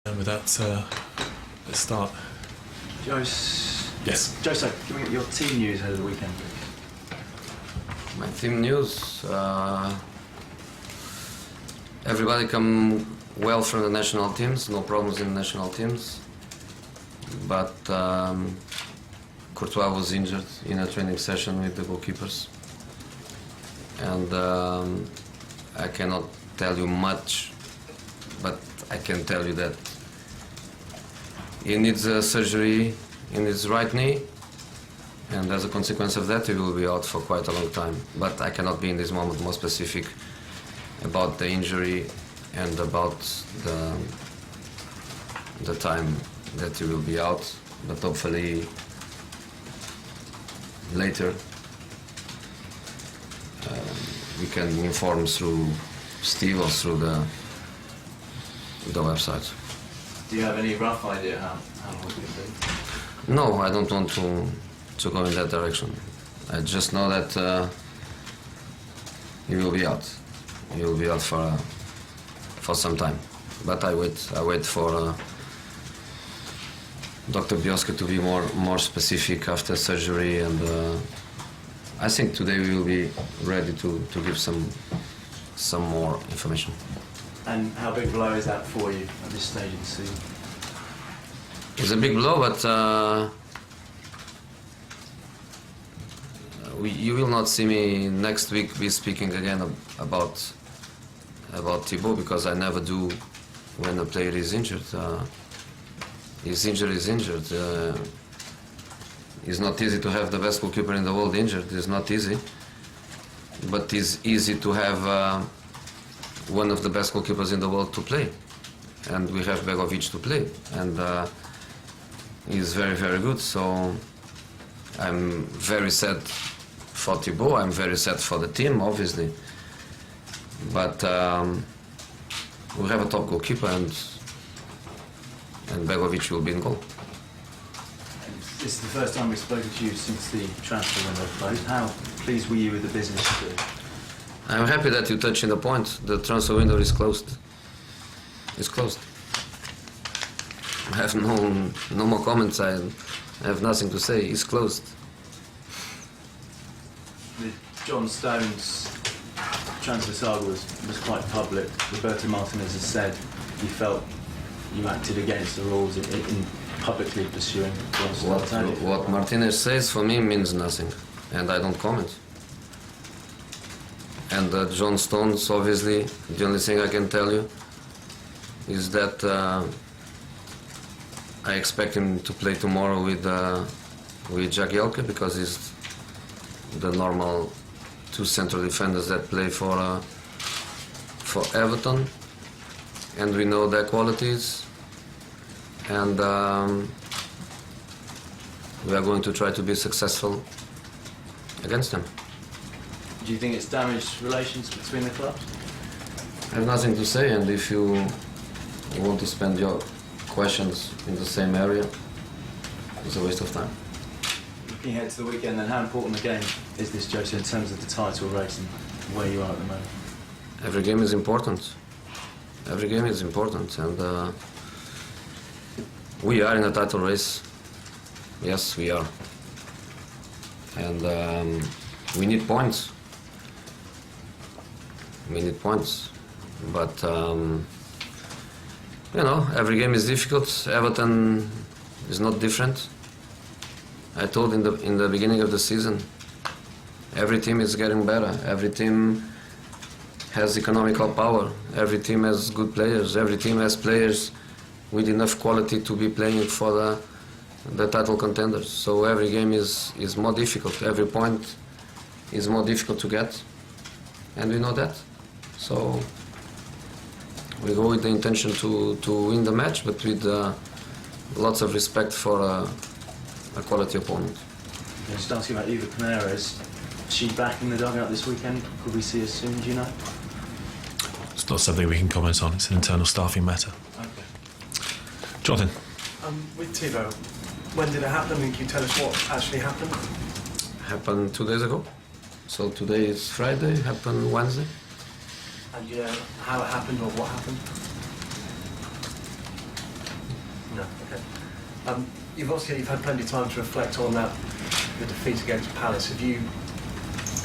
And with that, let's start. Yes. Jose, can we get your team news ahead of the weekend, please? My team news, everybody come well from the national teams, no problems in the national teams. But Courtois was injured in a training session with the goalkeepers. And I cannot tell you much, but I can tell you that he needs a surgery in his right knee, and as a consequence of that he will be out for quite a long time. But I cannot be in this moment more specific about the injury and about the time that he will be out, but hopefully later we can inform through Steve or through the website. Do you have any rough idea how long it will be? No, I don't want to go in that direction. I just know that he will be out. He will be out for some time. But I wait for Dr. Bioska to be more specific after surgery, and I think today we will be ready to give some more information. And how big a blow is that for you at this stage of the season? It's a big blow, but you will not see me next week be speaking again about Thibaut, because I never do when a player is injured. His injury is injured. It's not easy to have the best goalkeeper in the world injured. It's not easy. But it's easy to have one of the best goalkeepers in the world to play. And we have Begovic to play. And he's very, very good. So I'm very sad for Thibaut. I'm very sad for the team, obviously. But we have a top goalkeeper, and Begovic will be in goal. This is the first time we've spoken to you since the transfer window closed. How pleased were you with the business? I'm happy that you touched on the point. The transfer window is closed. It's closed. I have no more comments. I have nothing to say. It's closed. The John Stones transfer saga was quite public. Roberto Martinez has said he felt you acted against the rules in publicly pursuing John Stones. What Martinez says for me means nothing, and I don't comment. And John Stones, obviously, the only thing I can tell you is that I expect him to play tomorrow with Jagielka, because he's the normal two central defenders that play for Everton, and we know their qualities, and we are going to try to be successful against them. Do you think it's damaged relations between the clubs? I have nothing to say, and if you want to spend your questions in the same area, it's a waste of time. Looking ahead to the weekend, then, how important a game is this, Jose, in terms of the title race and where you are at the moment? Every game is important. Every game is important, and we are in a title race. Yes, we are. And we need points. We need points. But, you know, every game is difficult. Everton is not different. I told in the beginning of the season, every team is getting better. Every team has economical power. Every team has good players. Every team has players with enough quality to be playing for the title contenders. So every game is more difficult. Every point is more difficult to get, and we know that. So we go with the intention to win the match, but with lots of respect for a quality opponent. Just asking about Eva Pinera, is she back in the dugout this weekend? Could we see her soon, do you know? It's not something we can comment on. It's an internal staffing matter. Okay. Jonathan. With Thibaut, when did it happen, and can you tell us what actually happened? Happened 2 days ago. So today is Friday, happened Wednesday. And how it happened or what happened? You've had plenty of time to reflect on that, the defeat against Palace. Have you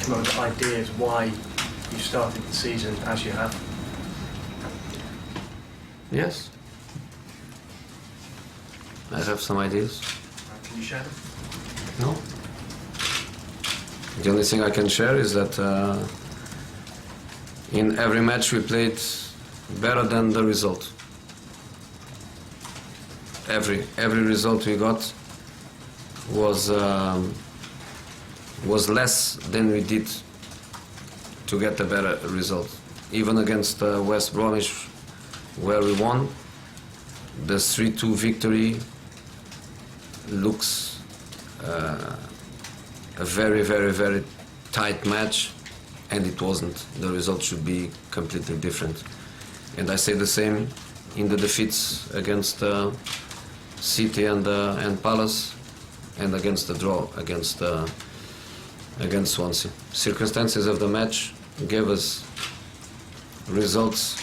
come up with ideas why you started the season as you have? Yes. I have some ideas. Can you share them? No. The only thing I can share is that in every match we played better than the result. Every result we got was less than we did to get a better result. Even against West Bromwich, where we won, the 3-2 victory looks a very, very, very tight match, and it wasn't. The result should be completely different. And I say the same in the defeats against City and Palace, and against the draw against Swansea. Circumstances of the match gave us results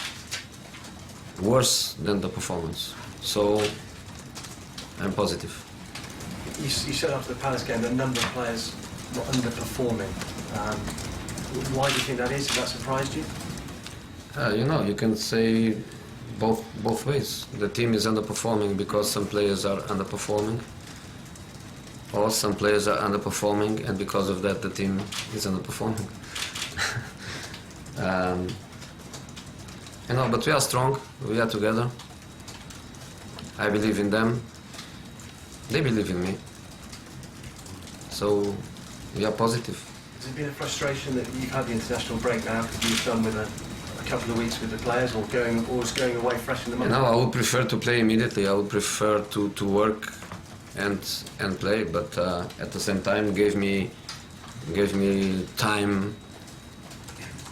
worse than the performance. So I'm positive. You said after the Palace game that a number of players were underperforming. Why do you think that is? Has that surprised you? You can say both ways. The team is underperforming because some players are underperforming, or some players are underperforming and because of that the team is underperforming. But we are strong, we are together. I believe in them, they believe in me. So we are positive. Has it been a frustration that you've had the international break now because you've done with a couple of weeks with the players, or going away fresh in the month? I would prefer to play immediately. I would prefer to work and play, but at the same time gave me time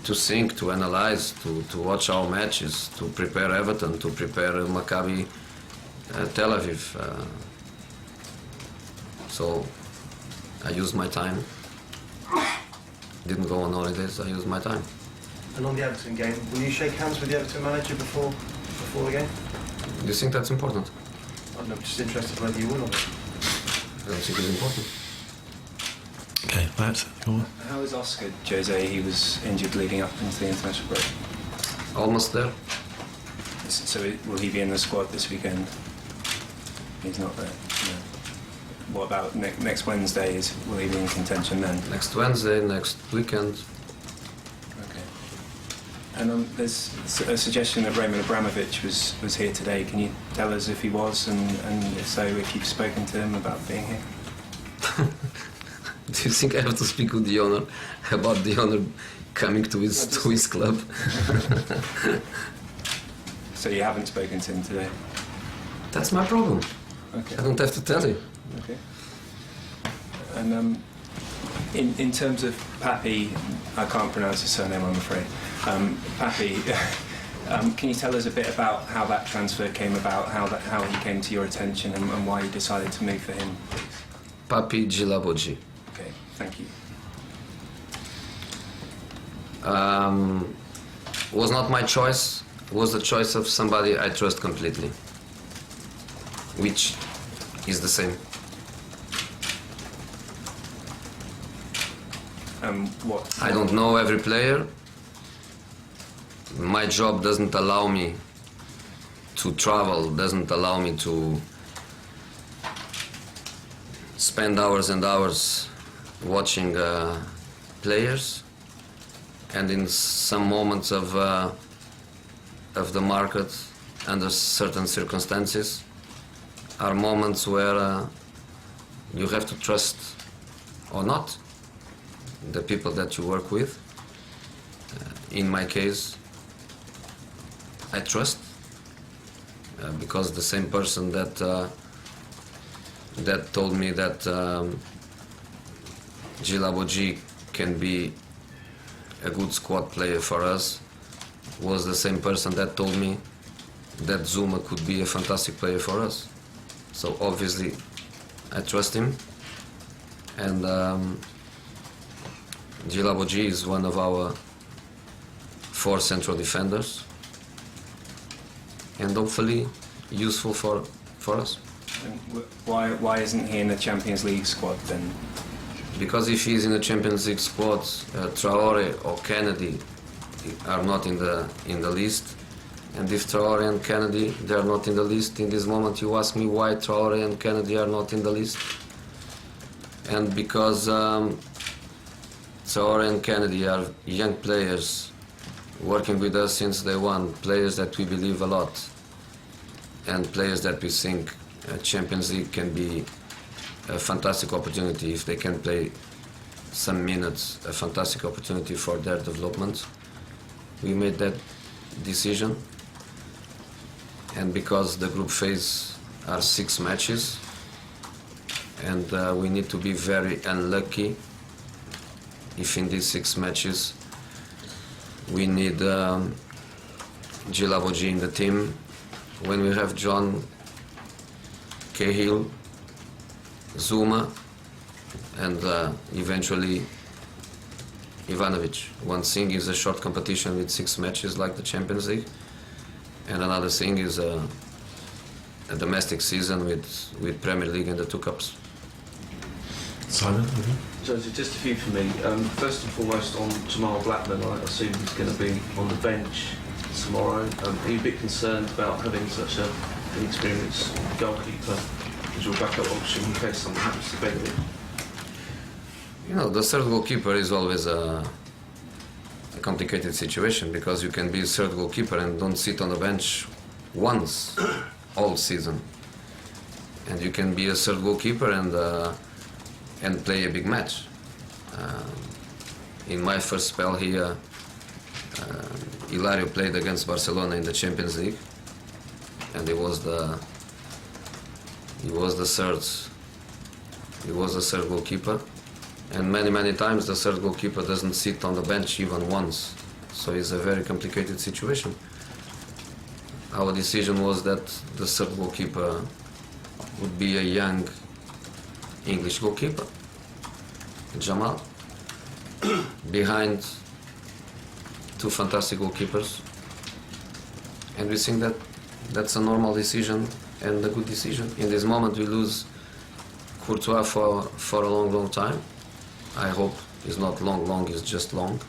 to think, to analyze, to watch our matches, to prepare Everton, to prepare Maccabi Tel Aviv. So I used my time. Didn't go on holidays, I used my time. And on the Everton game, will you shake hands with the Everton manager before the game? Do you think that's important? I'm just interested whether you will or not. I don't think it's important. Okay, Matt, go on. How is Oscar Jose? He was injured leading up into the international break. Almost there. So will he be in the squad this weekend? He's not there. No. What about next Wednesday? Will he be in contention then? Next Wednesday, next weekend. Okay. And there's a suggestion that Roman Abramovich was here today. Can you tell us if he was, and if so, if you've spoken to him about being here? Do you think I have to speak with the owner about the owner coming to his club? So you haven't spoken to him today? That's my problem. Okay. I don't have to tell you. Okay. And in terms of Papi, I can't pronounce his surname, I'm afraid. Papi, can you tell us a bit about how that transfer came about, how he came to your attention, and why you decided to move for him? Papi Djilaboji. Okay, thank you. Was not my choice. Was the choice of somebody I trust completely, which is the same. What? I don't know every player. My job doesn't allow me to travel, doesn't allow me to spend hours and hours watching players, and in some moments of the market, under certain circumstances, are moments where you have to trust or not the people that you work with. In my case, I trust because the same person that told me that Djilaboji can be a good squad player for us was the same person that told me that Zuma could be a fantastic player for us. So obviously I trust him, and Djilaboji is one of our 4 central defenders, and hopefully useful for us. And why isn't he in the Champions League squad then? Because if he's in the Champions League squad, Traore or Kennedy are not in the list. And if Traore and Kennedy they are not in the list, in this moment you ask me why Traore and Kennedy are not in the list. And because Traore and Kennedy are young players working with us since day one, players that we believe a lot, and players that we think Champions League can be a fantastic opportunity if they can play some minutes, a fantastic opportunity for their development. We made that decision, and because the group phase are 6 matches, and we need to be very unlucky if in these 6 matches we need Gilavogi in the team. When we have John, Cahill, Zuma, and eventually Ivanovic. One thing is a short competition with 6 matches like the Champions League, and another thing is a domestic season with Premier League and the 2 cups. Simon, over. Jose, just a few for me. First and foremost on Jamal Blackman, I assume he's going to be on the bench tomorrow. Are you a bit concerned about having such an inexperienced goalkeeper as your backup option in case something happens to Benedict? You know, the third goalkeeper is always a complicated situation, because you can be a third goalkeeper and don't sit on the bench once all season, and you can be a third goalkeeper and play a big match. In my first spell here, Hilario played against Barcelona in the Champions League, and he was the third goalkeeper. And many times the third goalkeeper doesn't sit on the bench even once. So it's a very complicated situation. Our decision was that the third goalkeeper would be a young English goalkeeper, Jamal, behind 2 fantastic goalkeepers. And we think that that's a normal decision and a good decision. In this moment we lose Courtois for a long time. I hope it's not long, it's just long.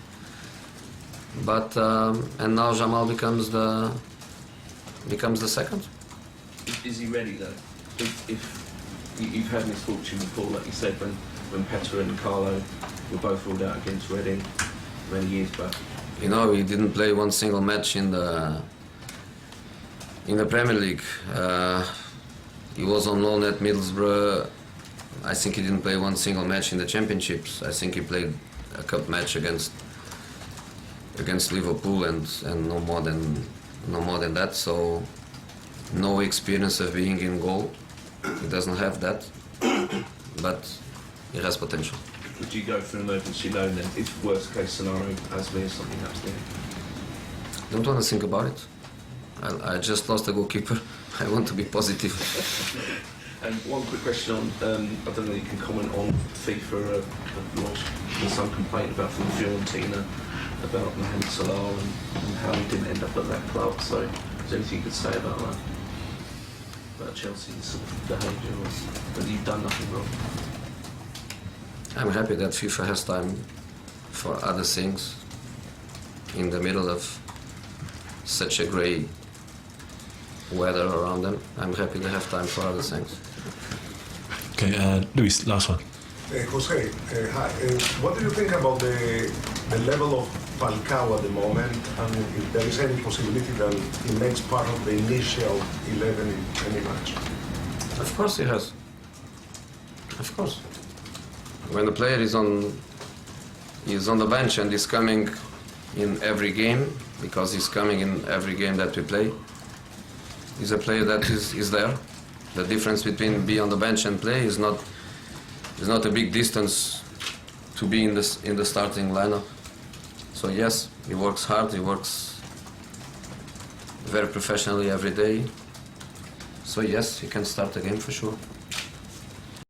But and now Jamal becomes the second. Is he ready though? If you've had misfortune before, like you said, when Petter and Carlo were both ruled out against Reading many years back. You know, he didn't play one single match in the Premier League. He was on loan at Middlesbrough. I think he didn't play one single match in the Championships. I think he played a cup match against Liverpool and no more than that. So no experience of being in goal. He doesn't have that, but he has potential. Would you go for an emergency loan then, if worst case scenario, as me, something happens to him? Don't want to think about it. I just lost a goalkeeper. I want to be positive. And one quick question on, I don't know if you can comment on FIFA, there's some complaint about from Fiorentina about Mohamed Salah and how he didn't end up at that club, so is there anything you could say about that? About Chelsea's sort of behaviour, or that you've done nothing wrong? I'm happy that FIFA has time for other things in the middle of such a grey weather around them. I'm happy they have time for other things. Okay, Luis, last one. Jose, hi. What do you think about the level of Falcao at the moment, and if there is any possibility that he makes part of the initial 11 in any match? Of course he has. Of course. When a player is on the bench and is coming in every game, because he's coming in every game that we play, he's a player that is there. The difference between be on the bench and play is not a big distance to be in the starting lineup. So yes, he works hard, he works very professionally every day. So yes, he can start the game for sure.